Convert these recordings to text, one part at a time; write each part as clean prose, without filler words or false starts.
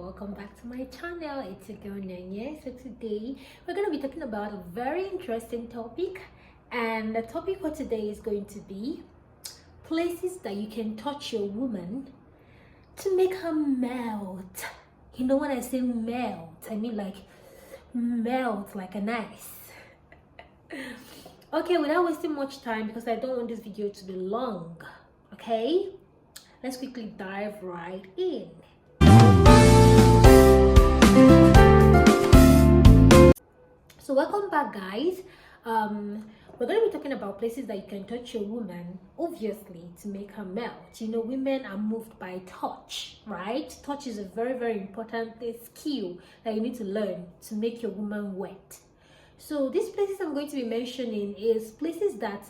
welcome back to my channel. It's a girl Nanya. So today we're going to be talking about a very interesting topic, and the topic for today is going to be places that you can touch your woman to make her melt. You know, when I say melt, I mean like melt like an ice. Okay, without wasting much time, because I don't want this video to be long, okay, let's quickly dive right in. So welcome back, guys. We're going to be talking about places that you can touch your woman, obviously, to make her melt. You know, women are moved by touch, right? Touch is a very important skill that you need to learn to make your woman wet. So these places I'm going to be mentioning is places that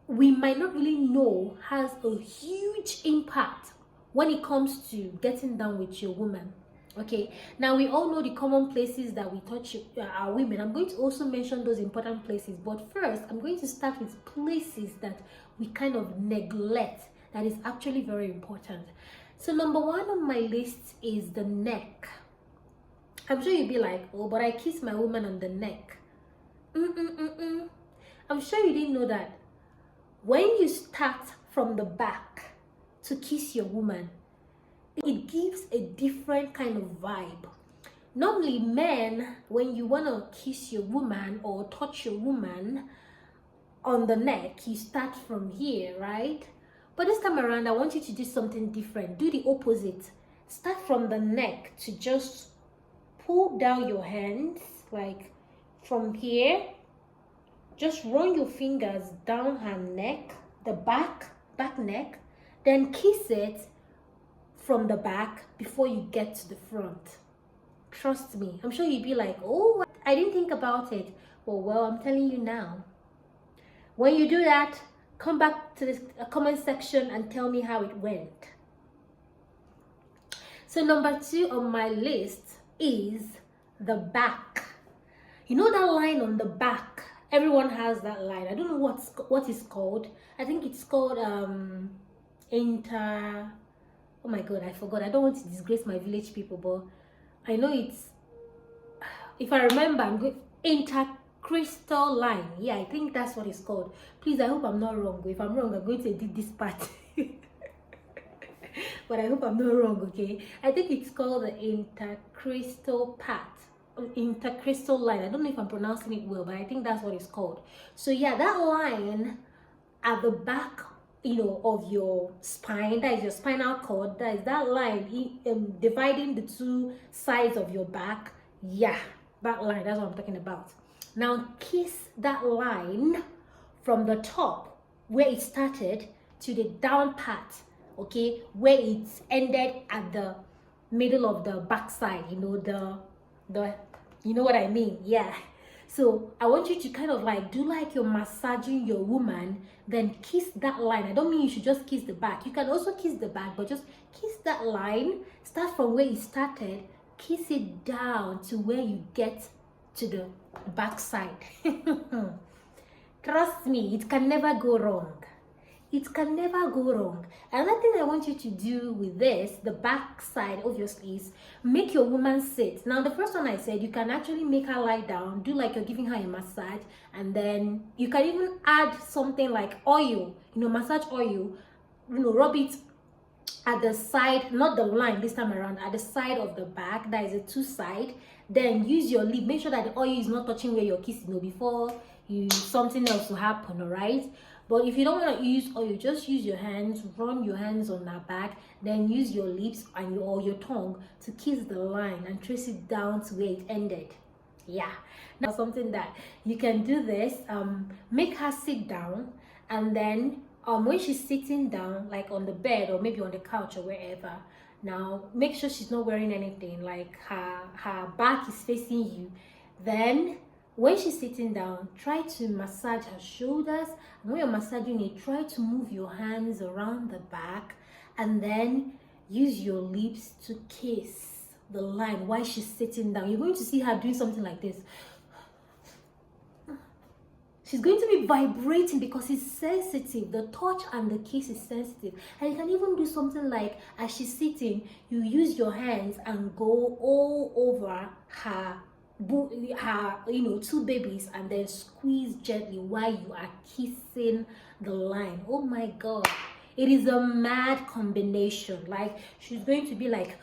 we might not really know has a huge impact when it comes to getting down with your woman. Okay, now we all know the common places that we touch our women. I'm going to also mention those important places, but first I'm going to start with places that we kind of neglect that is actually very important. So number one on my list is the neck. I'm sure you'll be like, oh, but I kiss my woman on the neck. I'm sure you didn't know that when you start from the back to kiss your woman, it gives a different kind of vibe. Normally, men, when you want to kiss your woman or touch your woman on the neck, you start from here, right? But this time around, I want you to do something different. Do the opposite. Start from the neck to just pull down your hands, like from here. Just run your fingers down her neck, the back neck, then kiss it from the back before you get to the front. Trust me. I'm sure you'd be like, oh, I didn't think about it. Well, I'm telling you now. When you do that, come back to the comment section and tell me how it went. So number two on my list is the back. You know that line on the back? Everyone has that line. I don't know what it's called. I think it's called oh my god, I forgot. I don't want to disgrace my village people, but I know it's, if I remember, I'm going intercrystal line. Yeah, I think that's what it's called. Please, I hope I'm not wrong. If I'm wrong, I'm going to edit this part. But I hope I'm not wrong, okay? I think it's called the intercrystal intercrystal line. I don't know if I'm pronouncing it well, but I think that's what it's called. So yeah, that line at the back, you know, of your spine, that is your spinal cord, that is that line dividing the two sides of your back. Yeah, that line, that's what I'm talking about. Now kiss that line from the top where it started to the down part, okay, where it ended at the middle of the back side, you know, the you know what I mean? Yeah. So I want you to kind of like do like you're massaging your woman, then kiss that line. I don't mean you should just kiss the back. You can also kiss the back, but just kiss that line. Start from where you started, kiss it down to where you get to the back side. Trust me, it can never go wrong. It can never go wrong. Another thing I want you to do with this, the back side, obviously, is make your woman sit. Now, the first one I said, you can actually make her lie down, do like you're giving her a massage, and then you can even add something like oil, you know, massage oil, you know, rub it at the side, not the line this time around, at the side of the back, that is a two side. Then use your lip, make sure that the oil is not touching where you're kissing, you know, before something else will happen, all right? But if you don't want to use oil, just use your hands, run your hands on her back, then use your lips and your tongue to kiss the line and trace it down to where it ended. Yeah, now something that you can do this, make her sit down, and then when she's sitting down, like on the bed or maybe on the couch or wherever, now make sure she's not wearing anything, like her back is facing you. Then when she's sitting down, try to massage her shoulders, and when you're massaging it, try to move your hands around the back, and then use your lips to kiss the line while she's sitting down. You're going to see her doing something like this. She's going to be vibrating because it's sensitive. The touch and the kiss is sensitive. And you can even do something like, as she's sitting, you use your hands and go all over her, two babies, and then squeeze gently while you are kissing the line. Oh my God. It is a mad combination. Like, she's going to be like,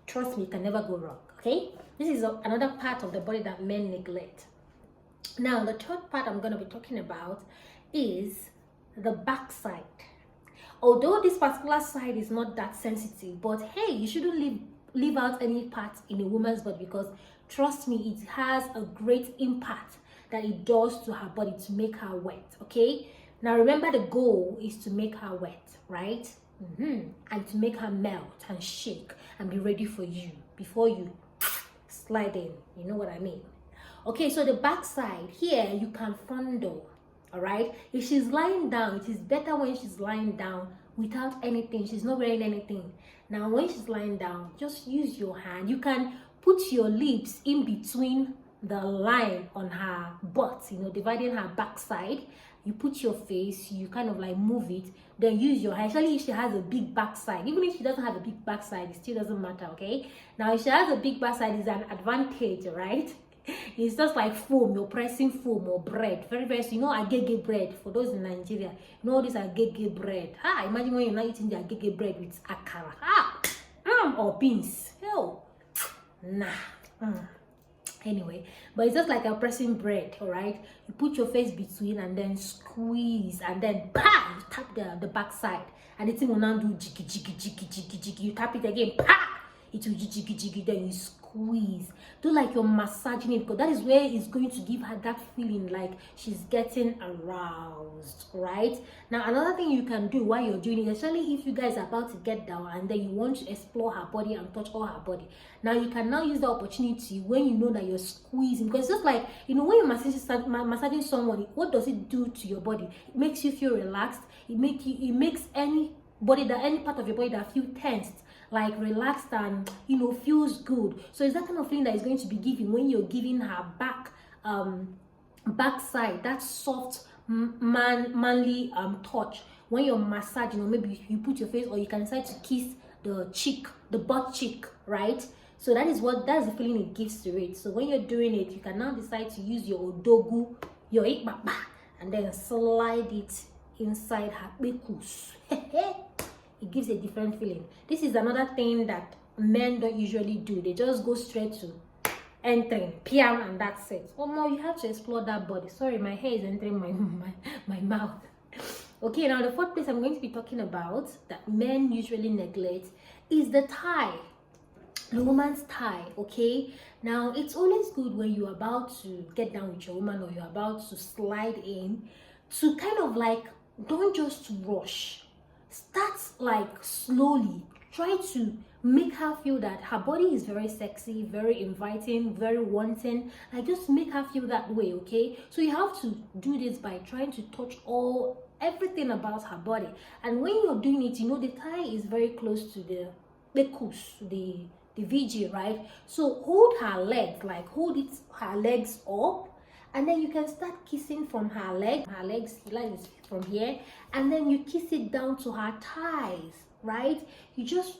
trust me, it can never go wrong. Okay? This is another part of the body that men neglect. Now, the third part I'm going to be talking about is the backside. Although this particular side is not that sensitive, but hey, you shouldn't leave out any part in a woman's body, because trust me, it has a great impact that it does to her body to make her wet. Okay? Now, remember, the goal is to make her wet, right? And to make her melt and shake and be ready for you before you slide in. You know what I mean? Okay, so the backside here, you can fondle. All right, if she's lying down, it is better when she's lying down without anything. She's not wearing anything. Now, when she's lying down, just use your hand. You can put your lips in between the line on her butt, dividing her backside. You put your face, you kind of like move it, then use your hand. Especially if she has a big backside. Even if she doesn't have a big backside, it still doesn't matter. Okay, now if she has a big backside, it's an advantage, right? It's just like foam. You're pressing foam or bread. Very, very, agege bread. For those in Nigeria, this agege bread. Imagine when you're not eating the agege bread with akara. Or beans. Hell, nah. Anyway, but it's just like a pressing bread. All right, you put your face between and then squeeze, and then pa, you tap the back side, and the thing will now do jiggy jiggy jiggy jiggy jiggy. You tap it again, pa, it will jiggy jiggy. Then you squeeze. Do like you're massaging it, because that is where it's going to give her that feeling like she's getting aroused. Right now, another thing you can do while you're doing it, especially if you guys are about to get down and then you want to explore her body and touch all her body, now you can now use the opportunity when you know that you're squeezing, because it's just like, when you're massaging someone, what does it do to your body? It makes you feel relaxed. It makes any part of your body that feel tensed like relaxed and feels good. So it's that kind of feeling that is going to be given when you're giving her backside, that soft manly touch. When you're massaging, or maybe you put your face, or you can decide to kiss the cheek, the butt cheek, right? So that's the feeling it gives to it. So when you're doing it, you can now decide to use your odogu, your ikbaba, and then slide it inside her bekus. It gives a different feeling. This is another thing that men don't usually do. They just go straight to entering, piam, and that's it. Oh no, you have to explore that body. Sorry, my hair is entering my mouth. Okay, now the fourth place I'm going to be talking about that men usually neglect is the thigh. The woman's thigh. Okay, now it's always good when you're about to get down with your woman, or you're about to slide in, to kind of like, don't just rush. Start like slowly. Try to make her feel that her body is very sexy, very inviting, very wanting. Like, just make her feel that way. Okay, so you have to do this by trying to touch everything about her body. And when you're doing it, the thigh is very close to the bekus, the VG, right? So hold her legs, like her legs up, and then you can start kissing from her legs, like from here, and then you kiss it down to her thighs, right? You just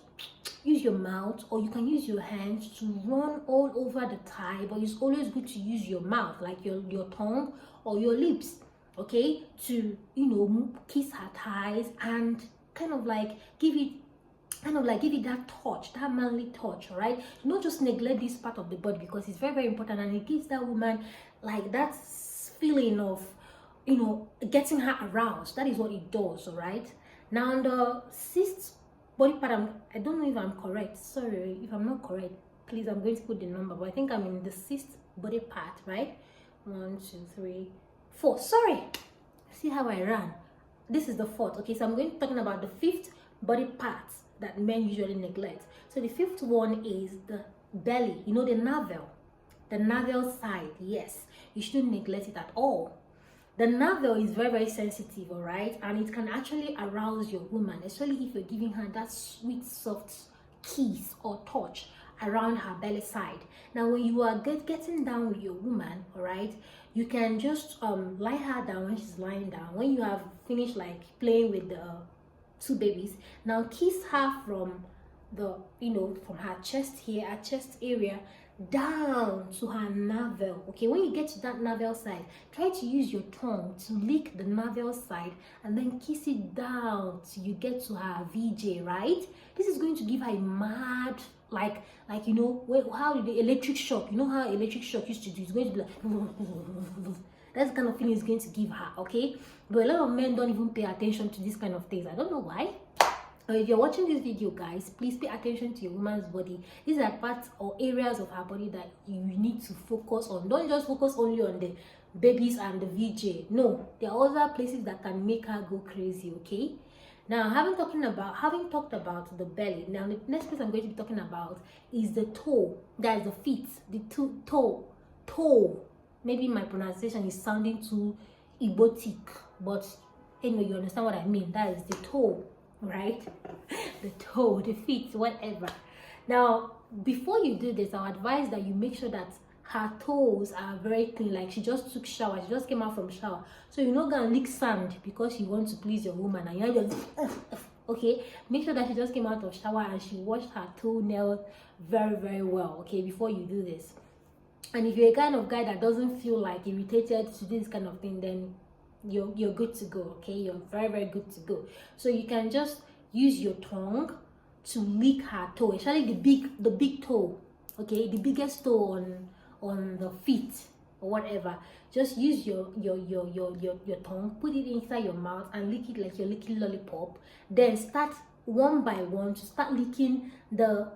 use your mouth, or you can use your hands to run all over the thigh, but it's always good to use your mouth, like your tongue or your lips, okay, to kiss her thighs and kind of like give it that touch, that manly touch. All right, not just neglect this part of the body, because it's very, very important, and it gives that woman like that feeling of getting her aroused. That is what it does. All right, now the sixth body part, I don't know if I'm correct. Sorry if I'm not correct, please, I'm going to put the number, but I think I'm in the sixth body part, right? 1 2 3 4. Sorry, see how I ran. This is the fourth. Okay, so I'm going to talking about the fifth body parts that men usually neglect. So the fifth one is the belly, the navel side. Yes, you shouldn't neglect it at all. The navel is very, very sensitive, all right, and it can actually arouse your woman, especially if you're giving her that sweet, soft kiss or touch around her belly side. Now when you are getting down with your woman, all right, you can just lie her down when she's lying down. When you have finished like playing with the two babies, now kiss her from the, from her chest here, her chest area, down to her navel. Okay, when you get to that navel side, try to use your tongue to lick the navel side and then kiss it down till you get to her VJ, right? This is going to give her a mad, like how the electric shock, how electric shock used to do. It's going to be like that's the kind of feeling it's going to give her. Okay, but a lot of men don't even pay attention to these kind of things. I don't know why. If you're watching this video, guys, please pay attention to your woman's body. These are parts or areas of her body that you need to focus on. Don't just focus only on the babies and the VJ. No, there are other places that can make her go crazy. Okay, now having talked about the belly, now the next place I'm going to be talking about is the toe. That is the feet, the toe. Maybe my pronunciation is sounding too Igbotic, but anyway, you understand what I mean. That is the toe, right? The toe, the feet, whatever. Now, before you do this, I'll advise that you make sure that her toes are very clean. Like she just took shower, she just came out from shower. So you're not gonna lick sand because you want to please your woman and you're just okay. Make sure that she just came out of shower and she washed her toenail very, very well, okay, before you do this. And if you're a kind of guy that doesn't feel like irritated to do this kind of thing, then you're good to go. Okay, you're very, very good to go. So you can just use your tongue to lick her toe, especially the big toe, okay, the biggest toe on the feet or whatever. Just use your tongue, put it inside your mouth and lick it like you're licking lollipop. Then start one by one to start licking the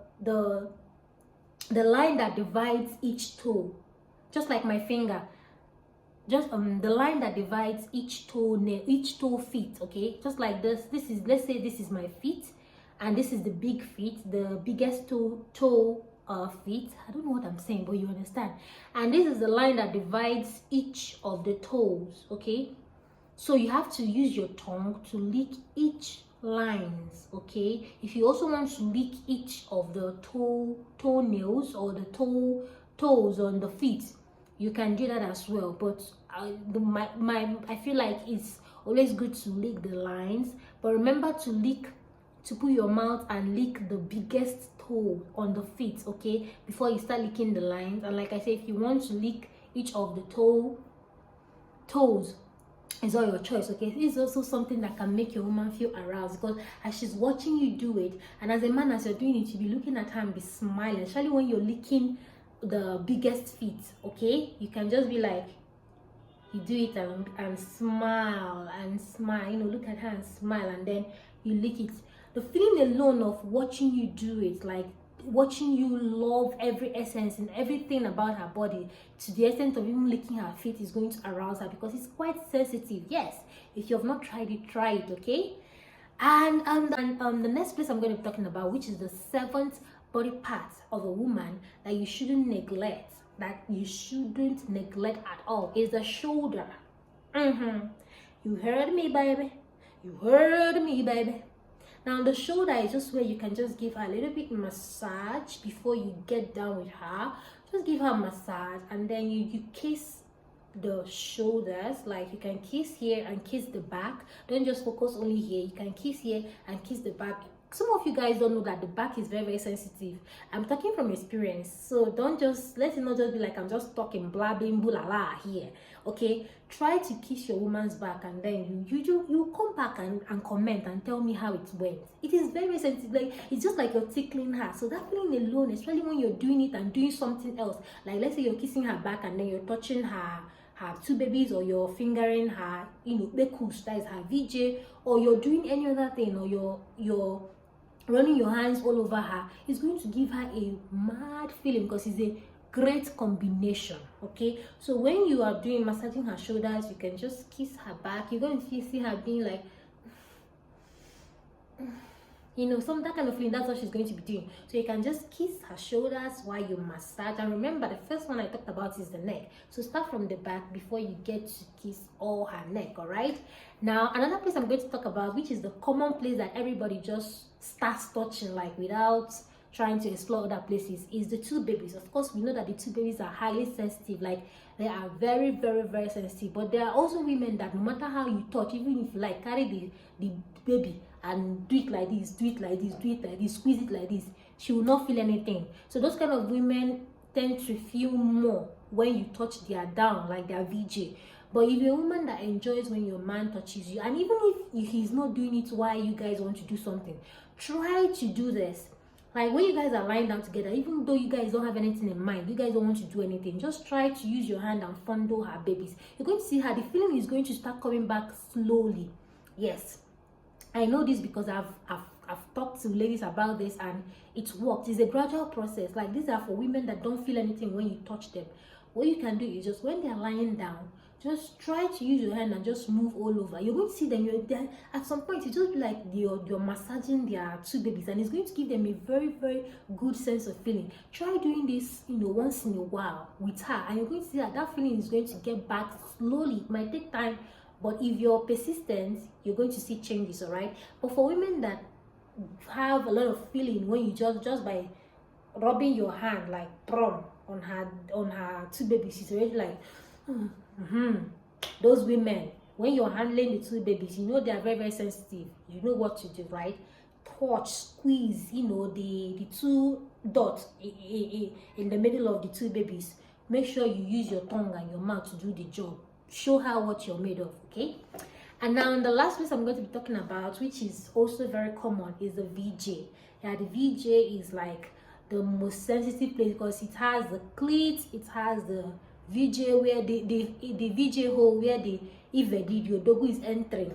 line that divides each toe, just like my finger. Just the line that divides each toe feet, okay, just like this. This is, let's say this is my feet and this is the big feet, the biggest toe feet. I don't know what I'm saying, but you understand. And this is the line that divides each of the toes, okay? So you have to use your tongue to lick each lines, okay? If you also want to lick each of the toenails or the toes on the feet, you can do that as well. But I feel like it's always good to lick the lines, but remember to put your mouth and lick the biggest toe on the feet, okay, before you start licking the lines. And like I said, if you want to lick each of the toes, it's all your choice, okay? This is also something that can make your woman feel aroused, because as she's watching you do it, and as a man, as you're doing it, you'll be looking at her and be smiling, especially when you're licking the biggest feet, okay? You can just be like, you do it and smile, look at her and smile, and then you lick it. The feeling alone of watching you do it, like watching you love every essence and everything about her body, to the extent of even licking her feet, is going to arouse her, because it's quite sensitive. Yes, if you have not tried it, try it, okay? And the next place I'm going to be talking about, which is the 7th body part of a woman that you shouldn't neglect, at all, is the shoulder. You heard me, baby. You heard me, baby. Now the shoulder is just where you can just give her a little bit massage before you get down with her. Just give her a massage, and then you kiss the shoulders. Like you can kiss here and kiss the back. Don't just focus only here. You can kiss here and kiss the back. Some of you guys don't know that the back is very, very sensitive. I'm talking from experience, so let it not just be like I'm just talking blabbing bulala here, okay? Try to kiss your woman's back, and then you come back and comment and tell me how it went. It is very, very sensitive. Like, it's just like you're tickling her. So that feeling alone, especially when you're doing it and doing something else, like let's say you're kissing her back and then you're touching her two babies, or you're fingering her, bekus, that is her VJ, or you're doing any other thing, or you're running your hands all over her, is going to give her a mad feeling, because it's a great combination, okay? So when you are massaging her shoulders, you can just kiss her back. You're going to see her being like, some that kind of feeling. That's what she's going to be doing. So you can just kiss her shoulders while you massage. And remember, the first one I talked about is the neck. So start from the back before you get to kiss all her neck, all right? Now, another place I'm going to talk about, which is the common place that everybody just starts touching, like without trying to explore other places is the two babies. Of course, we know that the two babies are highly sensitive, like they are very, very, very sensitive. But there are also women that no matter how you touch, even if you like carry the baby and do it like this, do it like this, do it like this, squeeze it like this, she will not feel anything. So those kind of women tend to feel more when you touch their down, like their VJ. But if you're a woman that enjoys when your man touches you, and even if he's not doing it while you guys want to do something, try to do this. Like when you guys are lying down together, even though you guys don't have anything in mind, you guys don't want to do anything, just try to use your hand and fondle her babies. You're going to see her, the feeling is going to start coming back slowly. Yes, I know this because I've talked to ladies about this and it worked. It's a gradual process. Like these are for women that don't feel anything when you touch them. What you can do is just when they're lying down, just try to use your hand and just move all over. You're going to see them. You're there at some point. It's just like you're massaging their two babies, and it's going to give them a very, very good sense of feeling. Try doing this, once in a while with her, and you're going to see that feeling is going to get back slowly. It might take time, but if you're persistent, you're going to see changes. All right. But for women that have a lot of feeling when you just by rubbing your hand like prom on her two babies, she's already like. Those women, when you're handling the two babies, they are very, very sensitive. You know what to do, right? Touch, squeeze, the two dots in the middle of the two babies. Make sure you use your tongue and your mouth to do the job. Show her what you're made of, okay? And now the last place I'm going to be talking about, which is also very common, is the VJ. Yeah, the VJ is like the most sensitive place because it has the clit, it has the VJ where the VJ hole where the your dogu is entering.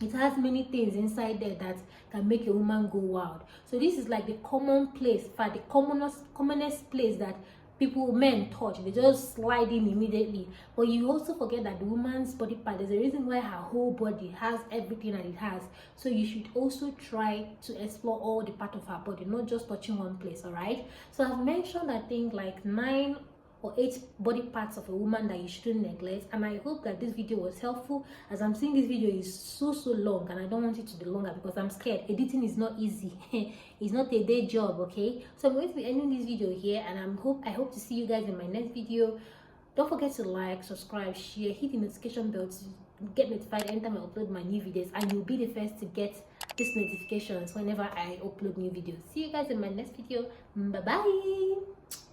It has many things inside there that can make a woman go wild. So this is like the common place, for the commonest place that men touch. They just slide in immediately. But you also forget that the woman's body part, there's a reason why her whole body has everything that it has. So you should also try to explore all the part of her body, not just touching one place. All right. So I've mentioned, I think, like 9 or 8 body parts of a woman that you shouldn't neglect, and I hope that this video was helpful. As I'm seeing, this video is so long and I don't want it to be longer because I'm scared. Editing is not easy. It's not a day job, okay? So I'm going to be ending this video here, and I hope to see you guys in my next video. Don't forget to like, subscribe, share, hit the notification bell to get notified anytime I upload my new videos, and you'll be the first to get these notifications whenever I upload new videos. See you guys in my next video. Bye bye.